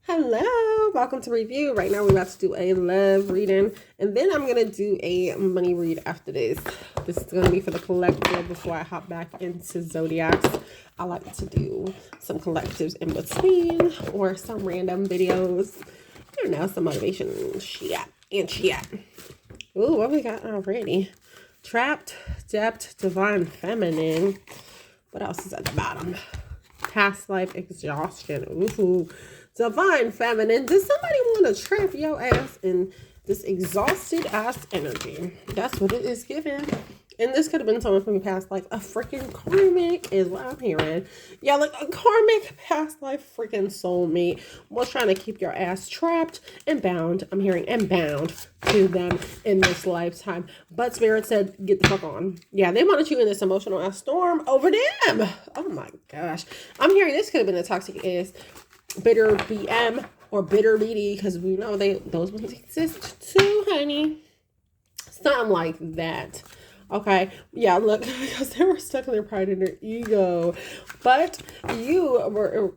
Hello, welcome to Review. Right now we're about to do a love reading, and then I'm going to do a money read after this. This is going to be for the collective before I hop back into zodiacs. I like to do some collectives in between or some random videos. I don't know, some motivation shit and shit. Ooh, what we got already? Trapped, Depth, Divine Feminine. What else is at the bottom? Past life exhaustion. Ooh. Divine Feminine. Does somebody want to trap your ass in this exhausted ass energy? That's what it is given. And this could have been someone from your past life. A freaking karmic is what I'm hearing. Yeah, like a karmic past life freaking soulmate was trying to keep your ass trapped and bound. I'm hearing and bound to them in this lifetime. But Spirit said, get the fuck on. Yeah, they wanted you in this emotional ass storm over them. Oh my gosh. I'm hearing this could have been a toxic ass bitter BM or bitter BD, because we know those ones exist too, honey. Something like that. Okay, yeah, look, because they were stuck in their pride and their ego, but you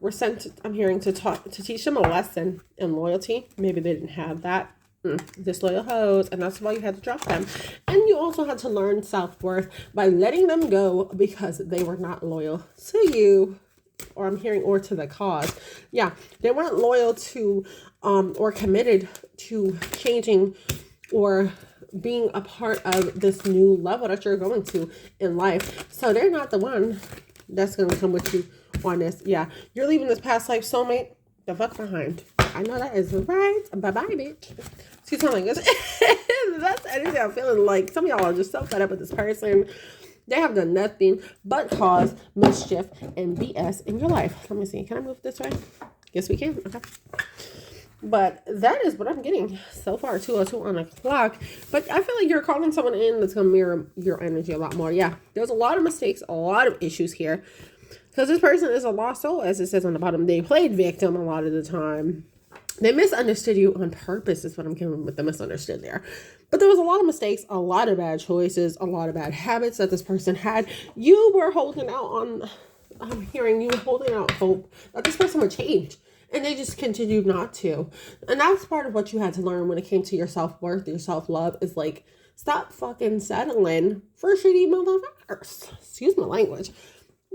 were sent, I'm hearing, to teach them a lesson in loyalty. Maybe they didn't have that. Disloyal hoes, and that's why you had to drop them. And you also had to learn self-worth by letting them go because they were not loyal to you, or I'm hearing, or to the cause. Yeah, they weren't loyal to or committed to changing or being a part of this new level that you're going to in life. So they're not the one that's going to come with you on this. Yeah, you're leaving this past life soulmate the fuck behind. I know that is right. Bye-bye, bitch. Excuse my language. That's the energy I'm feeling. Like, some of y'all are just so fed up with this person. They have done nothing but cause mischief and BS in your life. Let me see. Can I move this way? Yes, we can. Okay. But that is what I'm getting so far. 2:02 on the clock. But I feel like you're calling someone in that's going to mirror your energy a lot more. Yeah. There's a lot of mistakes, a lot of issues here. Because this person is a lost soul, as it says on the bottom. They played victim a lot of the time. They misunderstood you on purpose is what I'm getting with the misunderstood there. But there was a lot of mistakes, a lot of bad choices, a lot of bad habits that this person had. You were holding out on, I'm hearing you holding out hope that this person would change. And they just continued not to. And that's part of what you had to learn when it came to your self-worth, your self-love, is like, stop fucking settling for shitty motherfuckers. Excuse my language.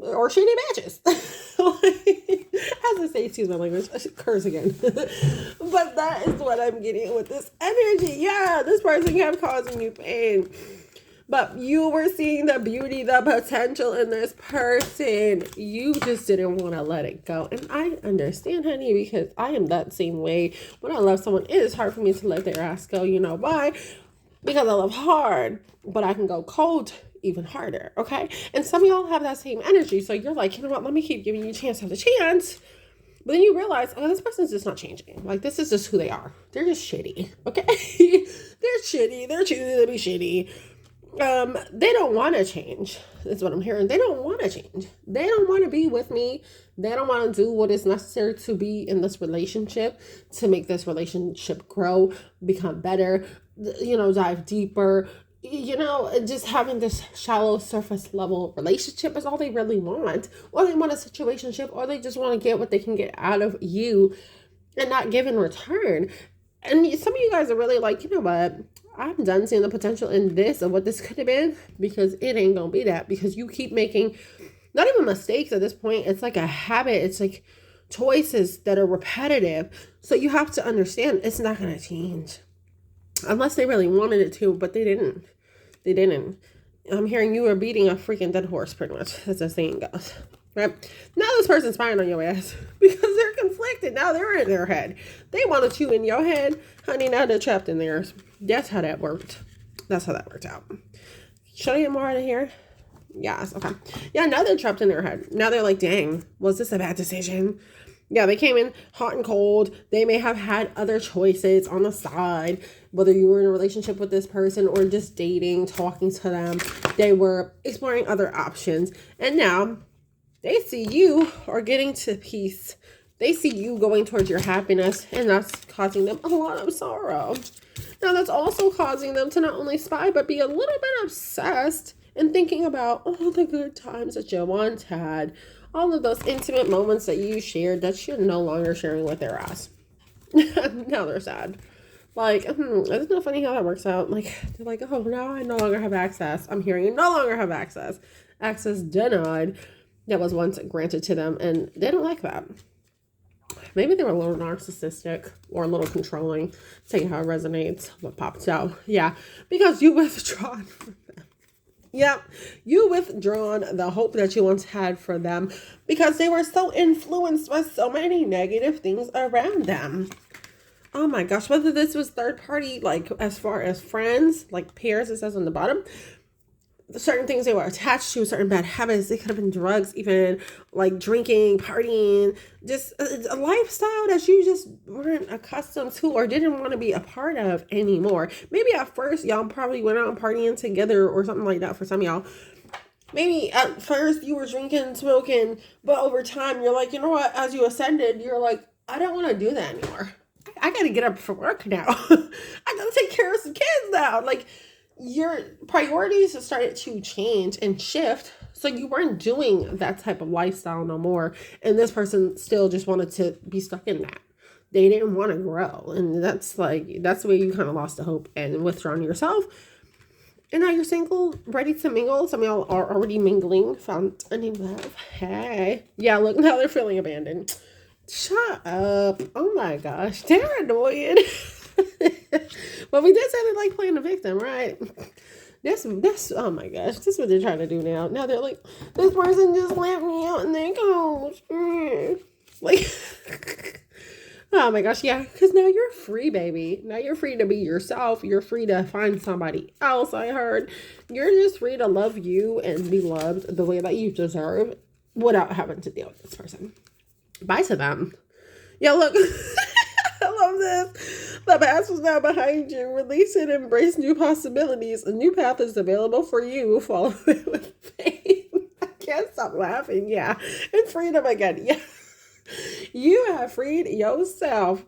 Or shitty bitches. As I say, excuse my language, I should curse again. But that is what I'm getting with this energy. Yeah, this person kept causing you pain. But you were seeing the beauty, the potential in this person. You just didn't want to let it go. And I understand, honey, because I am that same way. When I love someone, it is hard for me to let their ass go. You know why? Because I love hard, but I can go cold even harder, okay? And some of y'all have that same energy. So you're like, you know what? Let me keep giving you a chance after chance. But then you realize, oh, this person's just not changing. Like, this is just who they are. They're just shitty, okay? They're shitty. They're choosing to be shitty. They don't want to change. That's what I'm hearing. They don't want to change. They don't want to be with me. They don't want to do what is necessary to be in this relationship, to make this relationship grow, become better, you know, dive deeper. You know, just having this shallow surface level relationship is all they really want. Or they want a situationship, or they just want to get what they can get out of you and not give in return. And some of you guys are really like, you know what? I'm done seeing the potential in this of what this could have been, because it ain't gonna be that, because you keep making not even mistakes at this point. It's like a habit. It's like choices that are repetitive. So you have to understand it's not gonna change unless they really wanted it to, but they didn't. They didn't. I'm hearing you are beating a freaking dead horse, pretty much, as the saying goes. Right? Now this person's spying on your ass because they're conflicted. Now they're in their head. They wanted you in your head. Honey, now they're trapped in theirs. That's how that worked. That's how that worked out. Should I get more out of here? Yes. Okay. Yeah, now they're trapped in their head. Now they're like, dang, was this a bad decision? Yeah, they came in hot and cold. They may have had other choices on the side, whether you were in a relationship with this person or just dating, talking to them. They were exploring other options. And now they see you are getting to peace. They see you going towards your happiness, and that's causing them a lot of sorrow. Now, that's also causing them to not only spy, but be a little bit obsessed and thinking about all the good times that you once had. All of those intimate moments that you shared that you're no longer sharing with their ass. Now they're sad. Like, isn't it funny how that works out? Like, they're like, oh, now I no longer have access. I'm hearing you no longer have access. Access denied. That was once granted to them, and they don't like that. Maybe they were a little narcissistic or a little controlling. See how it resonates, what pops out. Yeah, because you withdrawn from them. Yep, you withdrawn the hope that you once had for them because they were so influenced by so many negative things around them. Oh my gosh, whether this was third party, like as far as friends, like peers, it says on the bottom, certain things they were attached to, certain bad habits. They could have been drugs, even like drinking, partying, just a lifestyle that you just weren't accustomed to or didn't want to be a part of anymore. Maybe at first y'all probably went out partying together or something like that for some of y'all. Maybe at first you were drinking, smoking, but over time you're like, you know what, as you ascended, you're like, I don't want to do that anymore. I got to get up for work now. I got to take care of some kids now. Like, your priorities started to change and shift. So you weren't doing that type of lifestyle no more. And this person still just wanted to be stuck in that. They didn't want to grow. And that's the way you kind of lost the hope and withdrawn yourself. And now you're single, ready to mingle. Some of y'all are already mingling, found a new love. Hey. Yeah, look, now they're feeling abandoned. Shut up. Oh my gosh. They're annoying. But we did say they like playing the victim, right? That's oh my gosh. This is what they're trying to do now. Now they're like, this person just left me out in their coach. Like, oh my gosh, yeah. Because now you're free, baby. Now you're free to be yourself. You're free to find somebody else, I heard. You're just free to love you and be loved the way that you deserve without having to deal with this person. Bye to them. Yeah, look. I love this. The past is now behind you. Release it. Embrace new possibilities. A new path is available for you. Follow it with faith. I can't stop laughing. Yeah. And freedom again. Yeah. You have freed yourself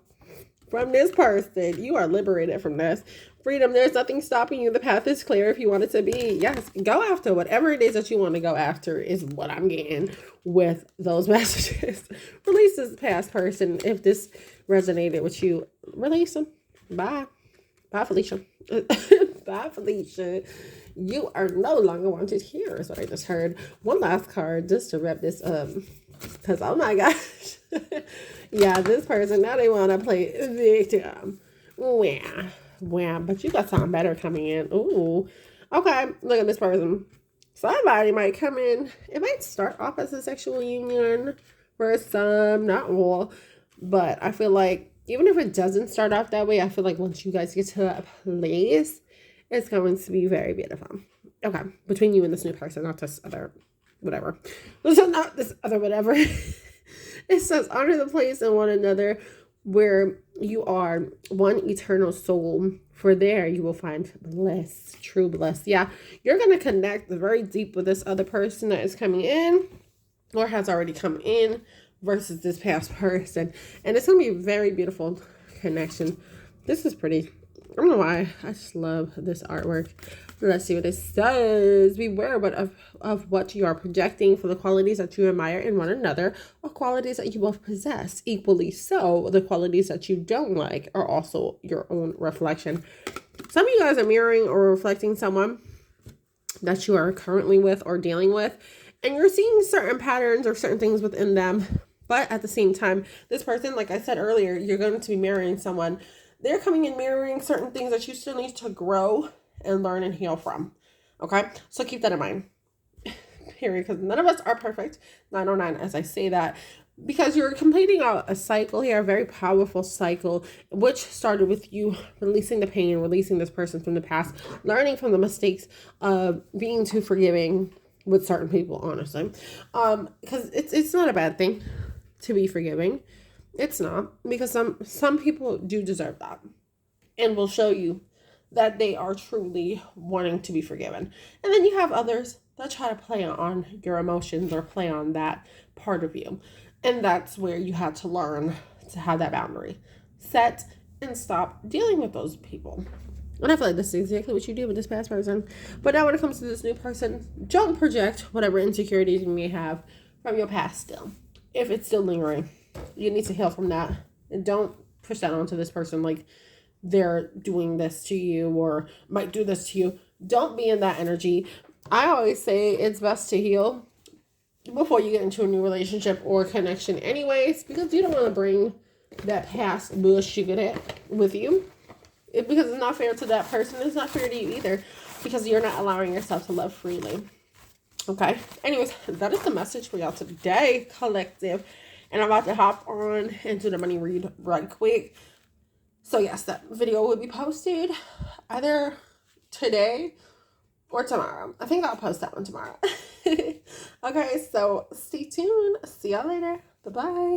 from this person. You are liberated from this. Freedom. There's nothing stopping you. The path is clear if you want it to be. Yes. Go after whatever it is that you want to go after is what I'm getting with those messages. Release this past person. If this resonated with you, release them. Bye. Bye, Felicia. Bye, Felicia. You are no longer wanted here is what I just heard. One last card just to wrap this up. Because, oh my gosh. Yeah, this person, now they want to play victim. Wow, but you got something better coming in. Ooh. Okay, look at this person. Somebody might come in. It might start off as a sexual union for some, not all. But I feel like even if it doesn't start off that way, I feel like once you guys get to that place, it's going to be very beautiful. Okay, between you and this new person, not this other whatever. Not this other whatever. It says, honor the place and one another where you are one eternal soul. For there you will find bliss, true bliss. Yeah, you're going to connect very deep with this other person that is coming in or has already come in versus this past person. And it's going to be a very beautiful connection. This is pretty. I don't know why. I just love this artwork. Let's see what it says. Beware of what you are projecting for the qualities that you admire in one another or qualities that you both possess. Equally so, the qualities that you don't like are also your own reflection. Some of you guys are mirroring or reflecting someone that you are currently with or dealing with, and you're seeing certain patterns or certain things within them. But at the same time, this person, like I said earlier, you're going to be mirroring someone. They're coming in mirroring certain things that you still need to grow and learn and heal from. Okay? So keep that in mind. Period. Because none of us are perfect. 909 as I say that. Because you're completing a cycle here, a very powerful cycle, which started with you releasing the pain, releasing this person from the past, learning from the mistakes of being too forgiving with certain people, honestly. Because it's not a bad thing to be forgiving. It's not. Because some people do deserve that. And will show you that they are truly wanting to be forgiven. And then you have others that try to play on your emotions or play on that part of you. And that's where you had to learn to have that boundary set and stop dealing with those people. And I feel like this is exactly what you do with this past person. But now when it comes to this new person, don't project whatever insecurities you may have from your past still. If it's still lingering, you need to heal from that. And don't push that onto this person, like they're doing this to you or might do this to you. Don't be in that energy. I always say it's best to heal before you get into a new relationship or connection anyways, because you don't want to bring that past bullshit with you. Because it's not fair to that person. It's not fair to you either, because you're not allowing yourself to love freely. Okay. Anyways, that is the message for y'all today, collective. And I'm about to hop on into the money read right quick. So yes, that video will be posted either today or tomorrow. I think I'll post that one tomorrow. Okay, so stay tuned. See y'all later. Bye-bye.